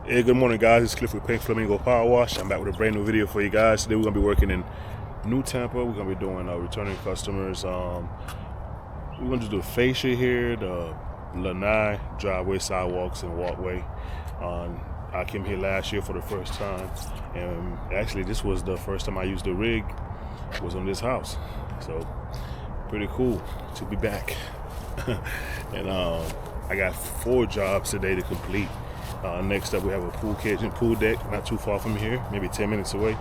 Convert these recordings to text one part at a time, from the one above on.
Hey, good morning, guys. It's Cliff with Pink Flamingo Power Wash. I'm back with a brand new video for you guys. Today we're gonna be working in New Tampa. We're gonna be doing returning customers. We're gonna just do the fascia here, the lanai, driveway, sidewalks, and walkway. I came here last year for the first time, and actually this was the first time I used the rig. Was on this house, so pretty cool to be back. And I got 4 jobs today to complete. Next up, we have a pool cage and pool deck, not too far from here, maybe 10 minutes away.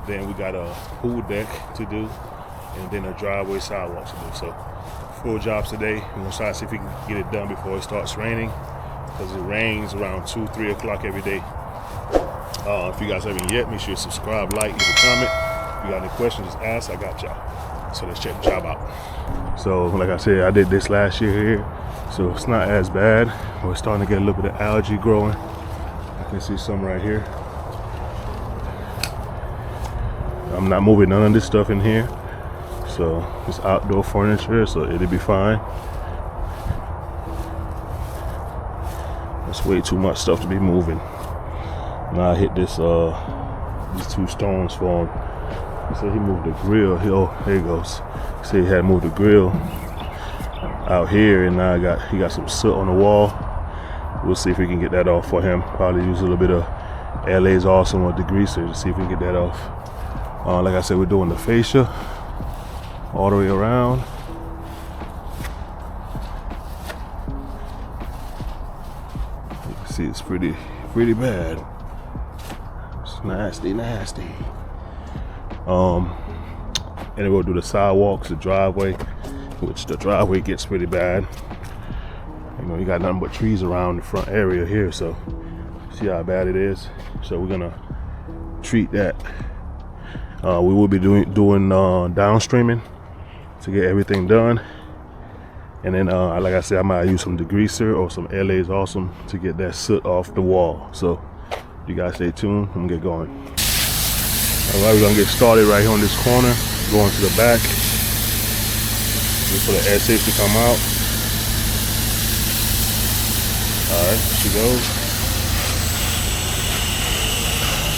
Then we got a pool deck to do, and then a driveway sidewalk to do. So 4 jobs today. We're gonna try to see if we can get it done before it starts raining, because it rains around 2, 3 o'clock every day. If you guys haven't yet, make sure you subscribe, like, leave a comment. If you got any questions, just ask. I got y'all. So let's check the job out. So like I said, I did this last year here, so it's not as bad. We're starting to get a little bit of algae growing. I can see some right here. I'm not moving none of this stuff in here, so it's outdoor furniture, so it'll be fine. That's way too much stuff to be moving. Now I hit this these 2 stones for him. He said he moved the grill. Oh, there he goes. He said he had moved the grill out here, and now he got some soot on the wall. We'll see if we can get that off for him. Probably use a little bit of LA's Awesome or degreaser to see if we can get that off. Like I said, we're doing the fascia all the way around. You can see it's pretty bad. It's nasty. And then we'll do the sidewalks, the driveway, which the driveway gets pretty bad. You know, you got nothing but trees around the front area here, so see how bad it is. So we're gonna treat that. We will be doing downstreaming to get everything done. And then, like I said, I might use some degreaser or some LA's Awesome to get that soot off the wall. So you guys stay tuned. I'm gonna get going. All right, we're gonna get started right here on this corner, going to the back. Wait for the SH to come out. All right, here she goes.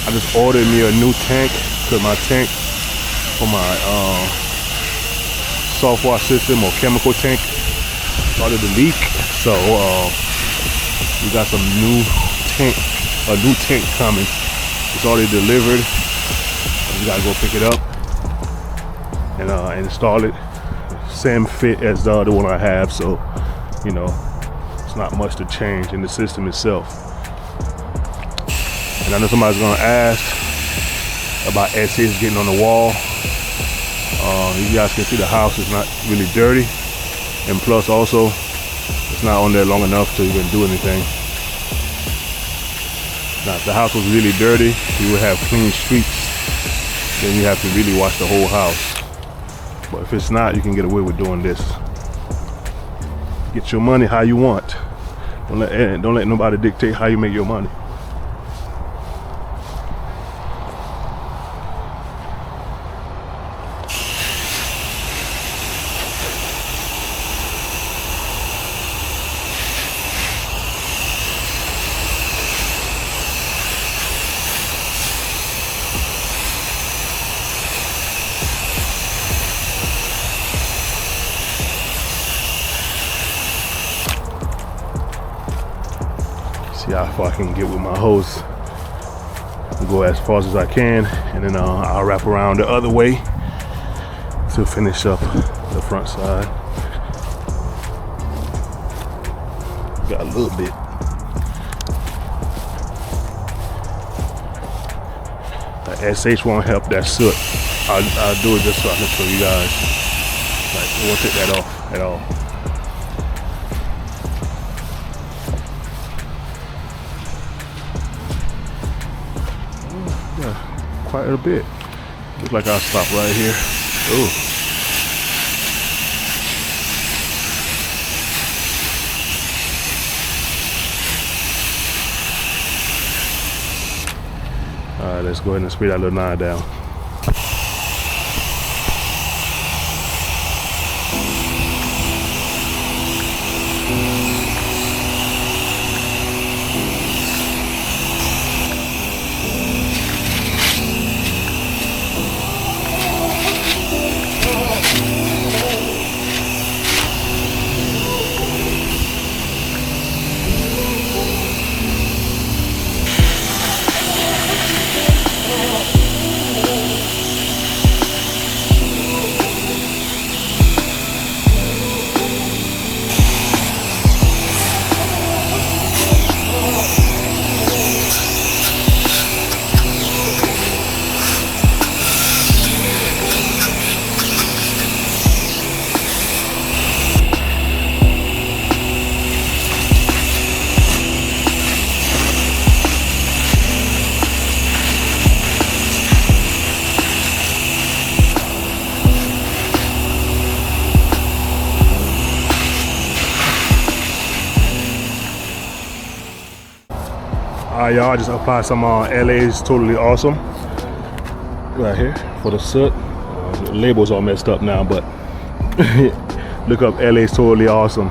I just ordered me a new tank, because my tank for my soft wash system or chemical tank started to leak. So we got some a new tank coming. It's already delivered. You gotta go pick it up and install it. Same fit as the other one I have, so you know it's not much to change in the system itself. And I know somebody's gonna ask about SH getting on the wall. You guys can see the house is not really dirty, and plus also it's not on there long enough to even do anything. Now if the house was really dirty, you would have clean streets. Then you have to really wash the whole house. But if it's not, you can get away with doing this. Get your money how you want. Don't let nobody dictate how you make your money. See how far I can get with my hose. I'll go as far as I can, and then I'll wrap around the other way to finish up the front side. Got a little bit. The SH won't help that soot. I'll do it just so I can show you guys. Like, it won't take that off at all. Quite a bit. Looks like I'll stop right here. Oh. All right, let's go ahead and spray that little nine down. Y'all, I just applied some LA's Totally Awesome right here for the soot. The label's all messed up now, but look up LA's Totally Awesome.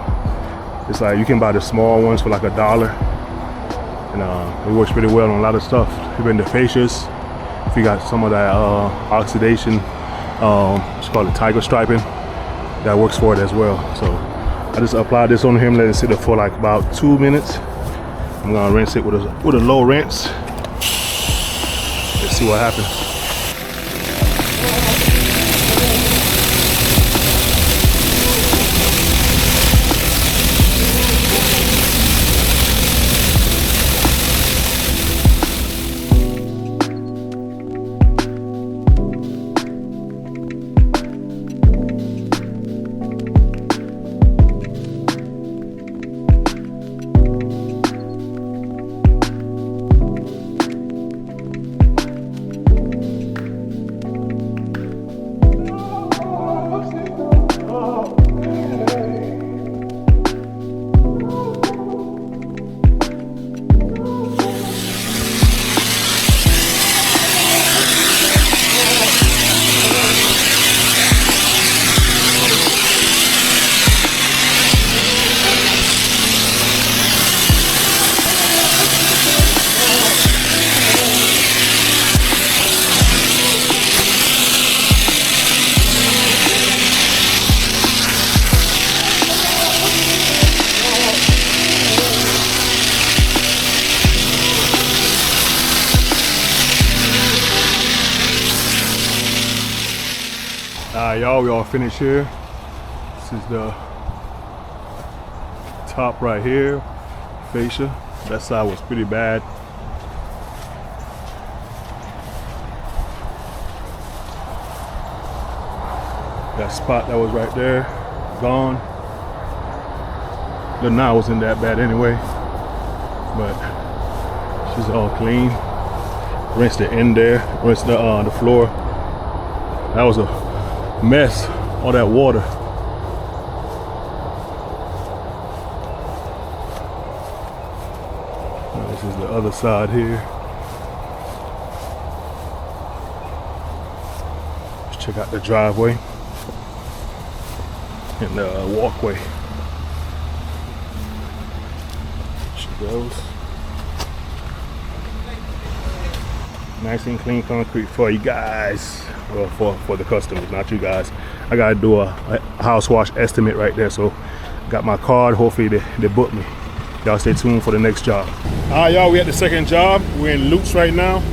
It's like you can buy the small ones for like $1, and it works pretty well on a lot of stuff. Even the fascias, if you got some of that oxidation, it's called the tiger striping, that works for it as well. So I just applied this on him, let it sit there for like about 2 minutes. I'm gonna rinse it with a low rinse. Let's see what happens. Y'all, we all finished here. This is the top right here, fascia. That side was pretty bad. That spot that was right there, gone. The knot wasn't that bad anyway, but she's all clean. Rinse the end there, rinse the floor. That was a mess, all that water. Now this is the other side here. Let's check out the driveway and the walkway. She goes. Nice and clean concrete for you guys. Well, for the customers, not you guys. I gotta do a house wash estimate right there, so got my card. Hopefully they book me. Y'all stay tuned for the next job. Y'all, we at the second job. We're in Lutz right now.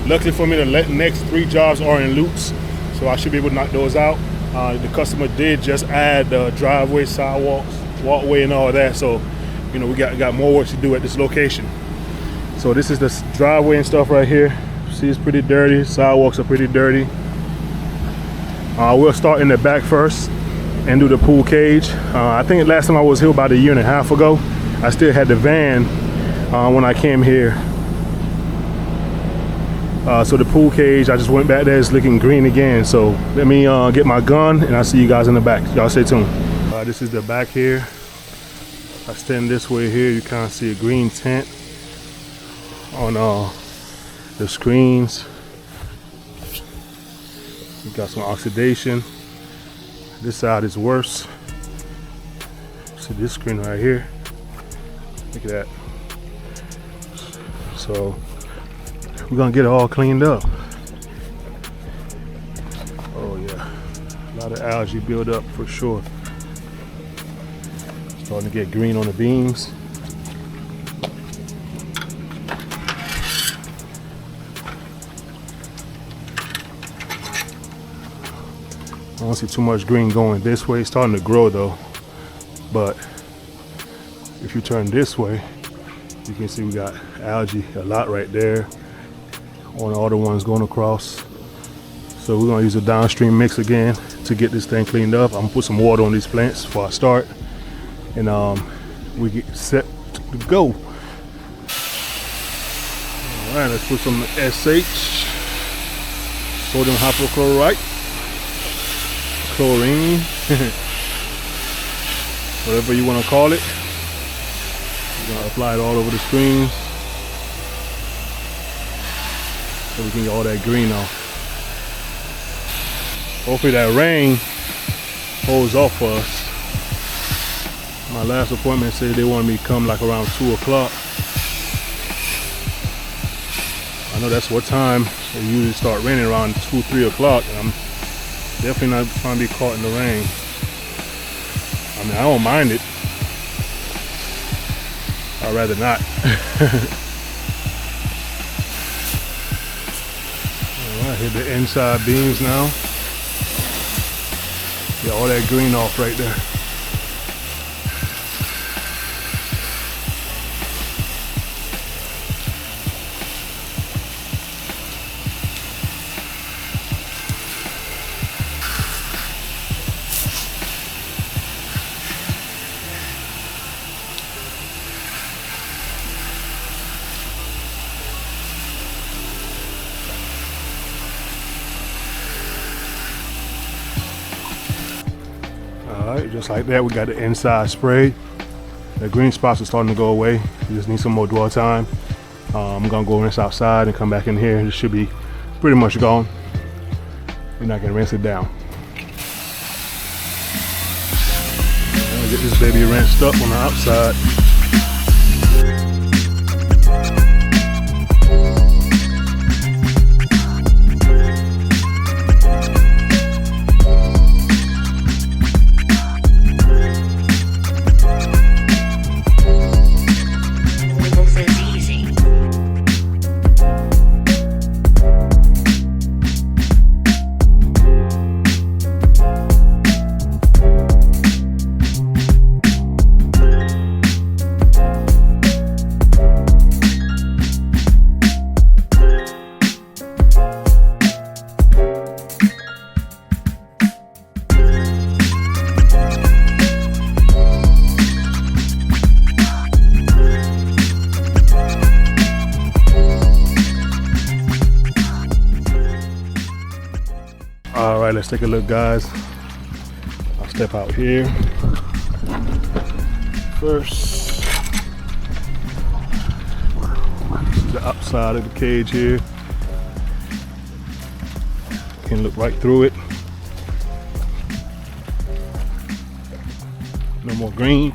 Luckily for me, the next 3 jobs are in Lutz, so I should be able to knock those out. The customer did just add the driveway, sidewalks, walkway, and all that, so you know we got more work to do at this location. So this is the driveway and stuff right here. See, it's pretty dirty. Sidewalks are pretty dirty. We'll start in the back first and do the pool cage. I think last time I was here about 1.5 years ago. I still had the van when I came here. So the pool cage, I just went back there, it's looking green again. So let me get my gun and I'll see you guys in the back. Y'all stay tuned. This is the back here. I stand this way here, you kind of see a green tint on the screens. We got some oxidation. This side is worse. See this screen right here. Look at that. So we're gonna get it all cleaned up. Oh yeah, a lot of algae build up for sure. Starting to get green on the beams. I don't see too much green going this way. It's starting to grow though, but if you turn this way, you can see we got algae a lot right there on all the ones going across. So we're gonna use a downstream mix again to get this thing cleaned up. I'm gonna put some water on these plants before I start, and we get set to go. All right, let's put some SH, sodium hypochlorite, chlorine, whatever you want to call it. We're gonna apply it all over the screens. so we can get all that green off. Hopefully that rain holds off for us. My last appointment said they wanted me to come like around 2 o'clock. I know that's what time it usually start raining, around 2, 3 o'clock. And I'm definitely not trying to be caught in the rain. I mean, I don't mind it. I'd rather not. Alright, hit the inside beams now. Get all that green off right there. Alright, just like that, we got the inside sprayed. The green spots are starting to go away. You just need some more dwell time. I'm gonna go rinse outside and come back in here. It should be pretty much gone. We're not gonna rinse it down. I'm gonna get this baby rinsed up on the outside. All right, let's take a look, guys. I'll step out here first. This is the outside of the cage here. You can look right through it. No more green.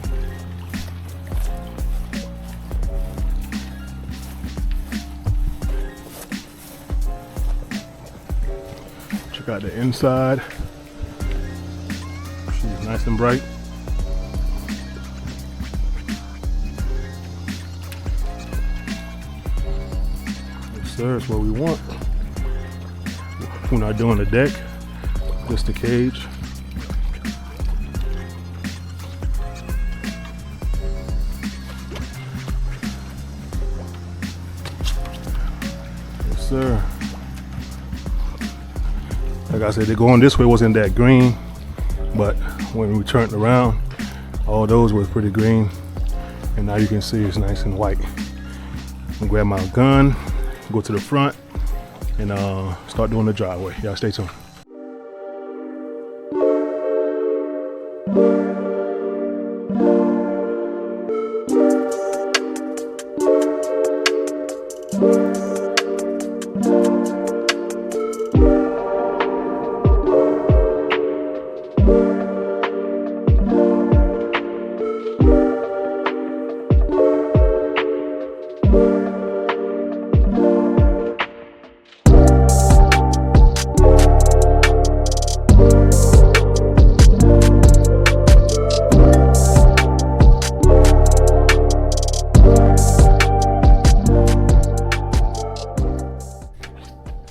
Check out the inside. She's nice and bright. Yes, sir, it's what we want. We're not doing the deck, just the cage. Yes, sir. Like I said, the going this way wasn't that green, but when we turned around, all those were pretty green, and now you can see it's nice and white. I'm gonna grab my gun, go to the front, and start doing the driveway. Y'all stay tuned.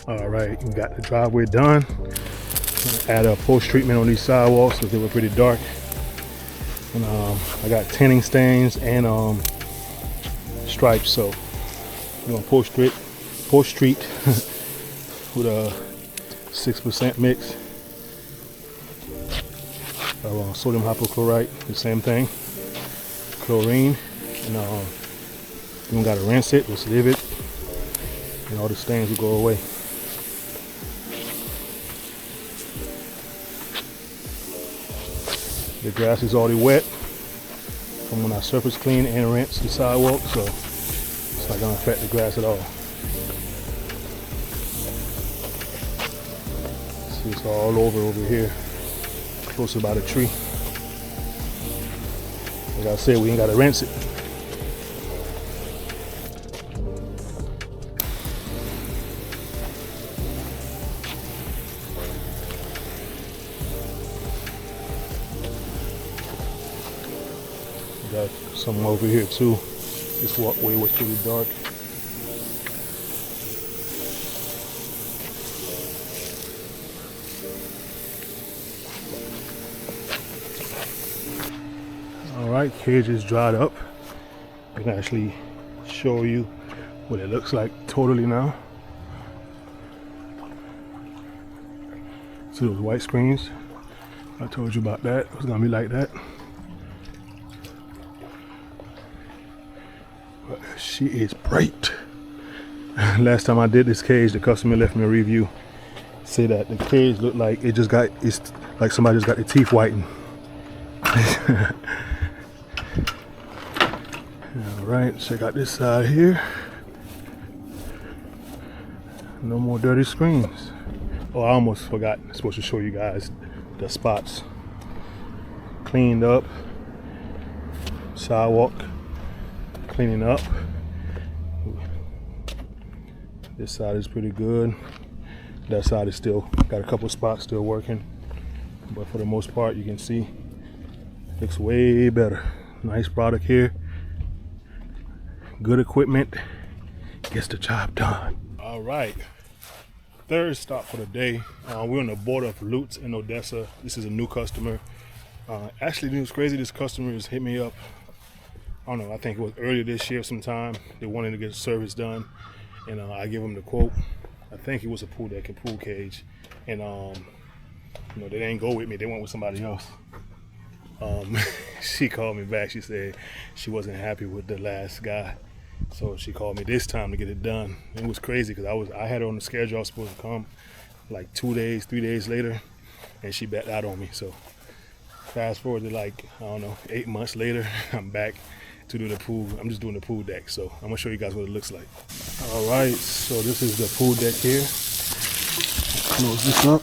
Alright, we got the driveway done. Add a post treatment on these sidewalks because they were pretty dark. And I got tinting stains and stripes, so we're gonna post treat with a 6% mix of sodium hypochlorite, the same thing, chlorine, and you don't gotta rinse it, just leave it, and all the stains will go away. The grass is already wet from when I surface clean and rinse the sidewalk, so it's not gonna affect the grass at all. See, it's all over here, close by the tree. Like I said, we ain't gotta rinse it. Got some over here too. This walkway was pretty dark. Alright, cage is dried up. I can actually show you what it looks like totally now. See those white screens? I told you about that. It was gonna be like that. But she is bright. Last time I did this cage, the customer left me a review. Say that the cage looked like it's like somebody just got their teeth whitened. Alright, check out this side here. No more dirty screens. Oh, I almost forgot. I'm supposed to show you guys the spots. Cleaned up. Sidewalk. Cleaning up. This side is pretty good. That side is still got a couple spots still working. But for the most part, you can see looks way better. Nice product here. Good equipment. Gets the job done. All right. Third stop for the day. We're on the border of Lutz in Odessa. This is a new customer. Actually, it was crazy. This customer has hit me up. I don't know. I think it was earlier this year sometime. They wanted to get service done, and I give them the quote. I think it was a pool deck and pool cage, and you know, they didn't go with me. They went with somebody else. She called me back. She said she wasn't happy with the last guy, so she called me this time to get it done. It was crazy because I had her on the schedule. I was supposed to come like 2 days, 3 days later, and she backed out on me. So fast forward to like, I don't know, 8 months later, I'm back to do the pool. I'm just doing the pool deck, so I'm gonna show you guys what it looks like. All right, so this is the pool deck here. Close this up.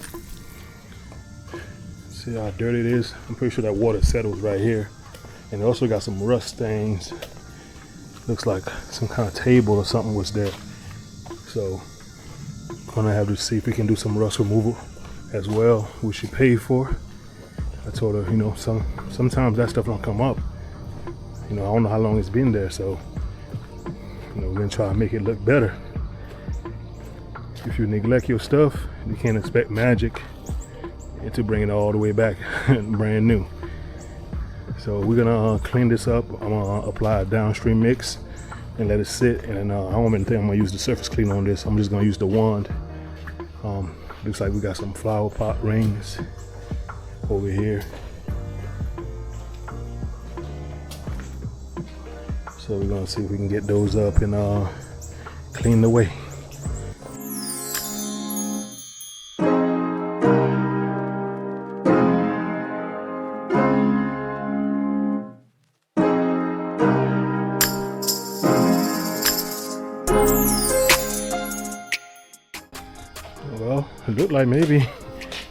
See how dirty it is? I'm pretty sure that water settles right here. And it also got some rust stains. Looks like some kind of table or something was there. So gonna have to see if we can do some rust removal as well, which she paid for. I told her, you know, sometimes that stuff don't come up. You know, I don't know how long it's been there, so you know, we're gonna try to make it look better. If you neglect your stuff, you can't expect magic to bring it all the way back brand new. So we're gonna clean this up. I'm gonna apply a downstream mix and let it sit. And I don't even think I'm gonna use the surface cleaner on this. I'm just gonna use the wand. Looks like we got some flower pot rings over here. So we're gonna see if we can get those up and clean the way. Well, it looked like maybe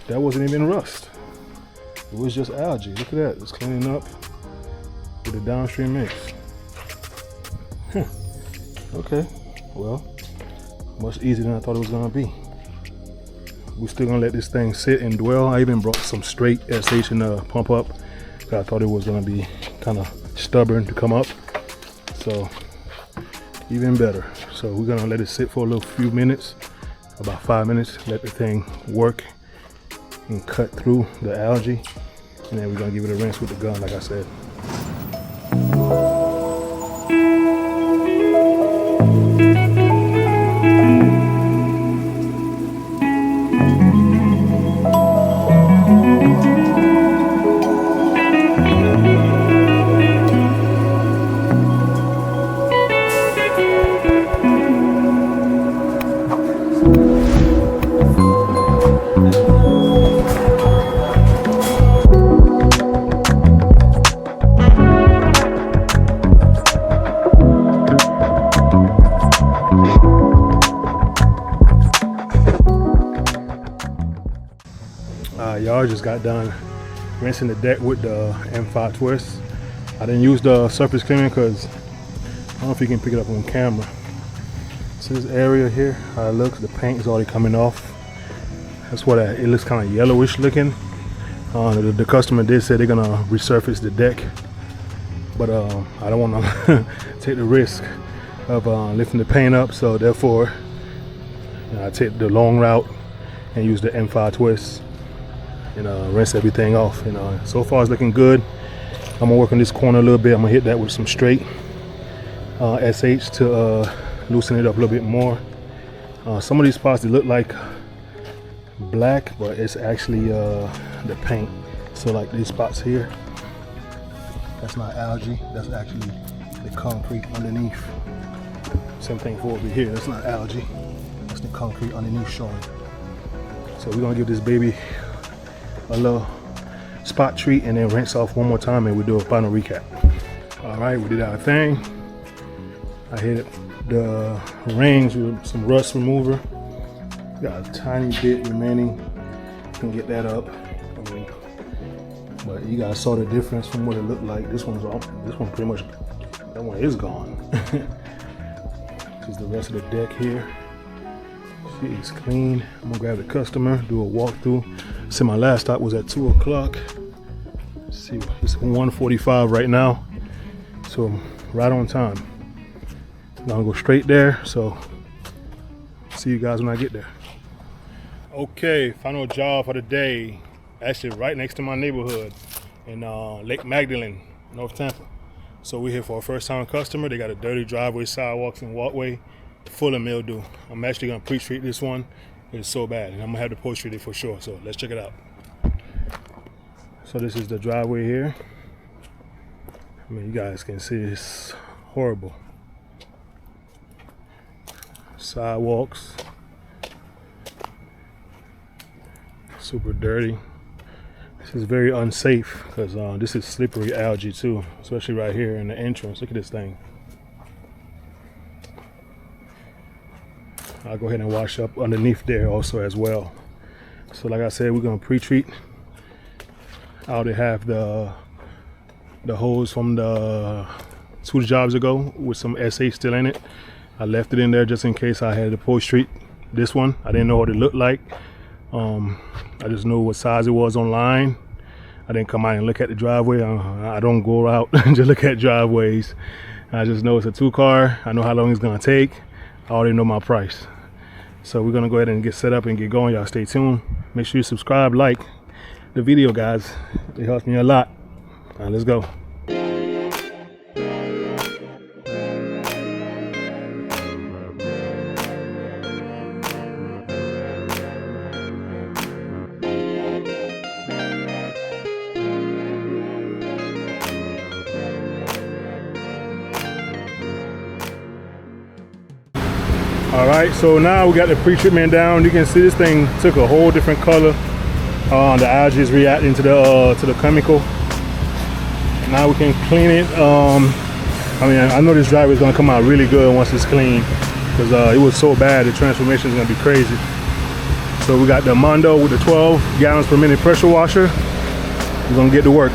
that wasn't even rust. It was just algae. Look at that. It's cleaning up with the downstream mix. Okay, well, much easier than I thought it was gonna be. We're still gonna let this thing sit and dwell. I even brought some straight SH in the pump up. I thought it was gonna be kind of stubborn to come up. So even better. So we're gonna let it sit for a little few minutes, about 5 minutes, let the thing work and cut through the algae. And then we're gonna give it a rinse with the gun, like I said. y'all just got done rinsing the deck with the M5 twist. I didn't use the surface cleaner because I don't know if you can pick it up on camera. So this area here, how it looks, the paint is already coming off. That's what it looks kind of yellowish looking. The customer did say they're gonna resurface the deck, but I don't want to take the risk of lifting the paint up, so therefore I take the long route and use the M5 twist and rinse everything off. And so far it's looking good. I'm gonna work on this corner a little bit. I'm gonna hit that with some straight SH to loosen it up a little bit more. Some of these spots, they look like black, but it's actually the paint. So like these spots here, that's not algae, that's actually the concrete underneath. Same thing for over here, that's not algae, that's the concrete underneath showing. So we're gonna give this baby a little spot treat and then rinse off one more time, and we'll do a final recap. All right, we did our thing. I hit the rings with some rust remover. Got a tiny bit remaining. Can get that up. But you guys saw the difference from what it looked like. This one's off. This one pretty much, that one is gone. Just the rest of the deck here. She is clean. I'm gonna grab the customer, do a walkthrough. See, my last stop was at 2 o'clock. See, it's 1:45 right now. So right on time. I'm gonna go straight there. So see you guys when I get there. Okay, final job for the day. Actually right next to my neighborhood in Lake Magdalene, North Tampa. So we're here for a first time customer. They got a dirty driveway, sidewalks, and walkway full of mildew. I'm actually gonna pre-treat this one. It's so bad, and I'm gonna have to post-treat it for sure. So let's check it out. So this is the driveway here. I mean, you guys can see it's horrible. Sidewalks, super dirty. This is very unsafe because this is slippery algae too, especially right here in the entrance. Look at this thing. I'll go ahead and wash up underneath there also as well. So like I said, we're gonna pre-treat. I already have the hose from the 2 jobs ago with some SH still in it. I left it in there just in case I had to post-treat this one. I didn't know what it looked like. I just knew what size it was online. I didn't come out and look at the driveway. I don't go out and just look at driveways. I just know it's a 2-car. I know how long it's gonna take. I already know my price. So we're gonna go ahead and get set up and get going. Y'all stay tuned. Make sure you subscribe, like the video, guys. It helps me a lot. All right, let's go. All right, so now we got the pre-treatment down. You can see this thing took a whole different color. The algae is reacting to the chemical. Now we can clean it. I mean, I know this driveway is gonna come out really good once it's clean, because it was so bad. The transformation is gonna be crazy. So we got the Mondo with the 12 gallons per minute pressure washer. We're gonna get to work.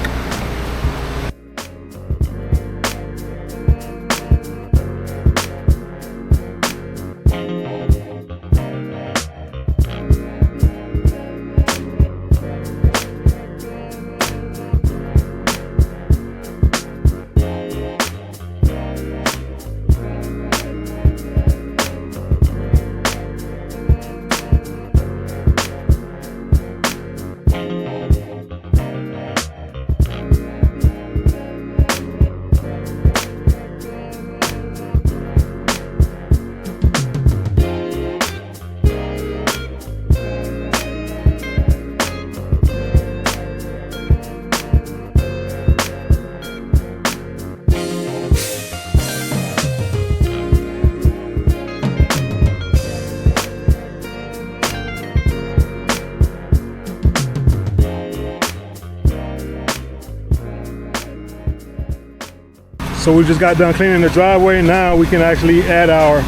So we just got done cleaning the driveway. Now we can actually add our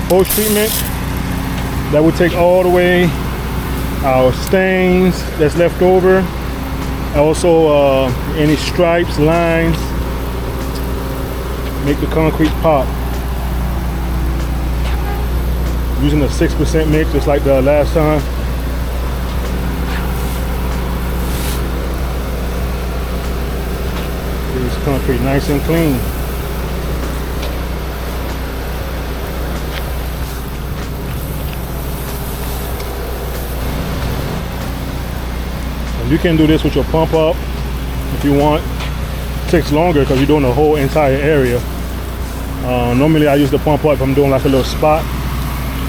post treatment. That would take all the way our stains that's left over. Also, any stripes, lines, make the concrete pop. Using a 6% mix, just like the last time. This concrete nice and clean. And you can do this with your pump up if you want. It takes longer because you're doing the whole entire area. Normally I use the pump up if I'm doing like a little spot.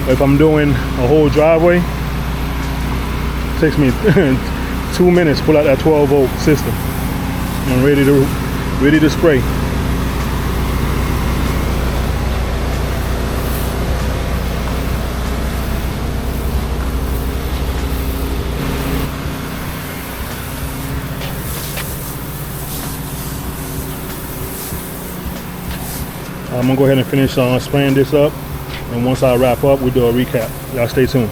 If I'm doing a whole driveway, it takes me 2 minutes to pull out that 12-volt system. I'm ready to spray. I'm gonna go ahead and finish spraying this up. And once I wrap up, we do a recap. Y'all stay tuned.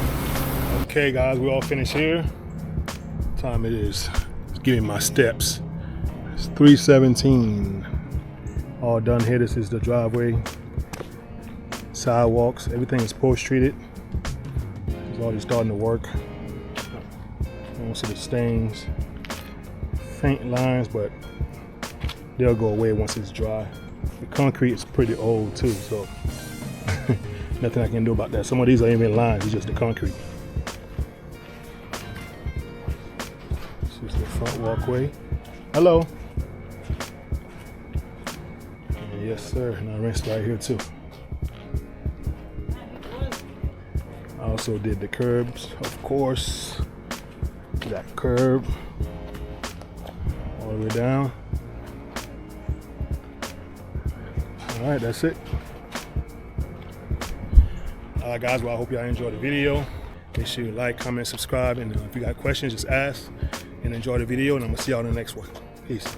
Okay guys, we're all finished here. What time it is. Just give me my steps. It's 3:17. All done here. This is the driveway. Sidewalks. Everything is post-treated. It's already starting to work. I don't see the stains. Faint lines, but they'll go away once it's dry. The concrete is pretty old too, so nothing I can do about that. Some of these are even lines, it's just the concrete. This is the front walkway. Hello. And yes sir, and I rinsed right here too. I also did the curbs, of course. That curb all the way down. All right, that's it. Guys, well, I hope y'all enjoyed the video. Make sure you like, comment, subscribe, and if you got questions, just ask and enjoy the video, and I'm gonna see y'all in the next one. Peace.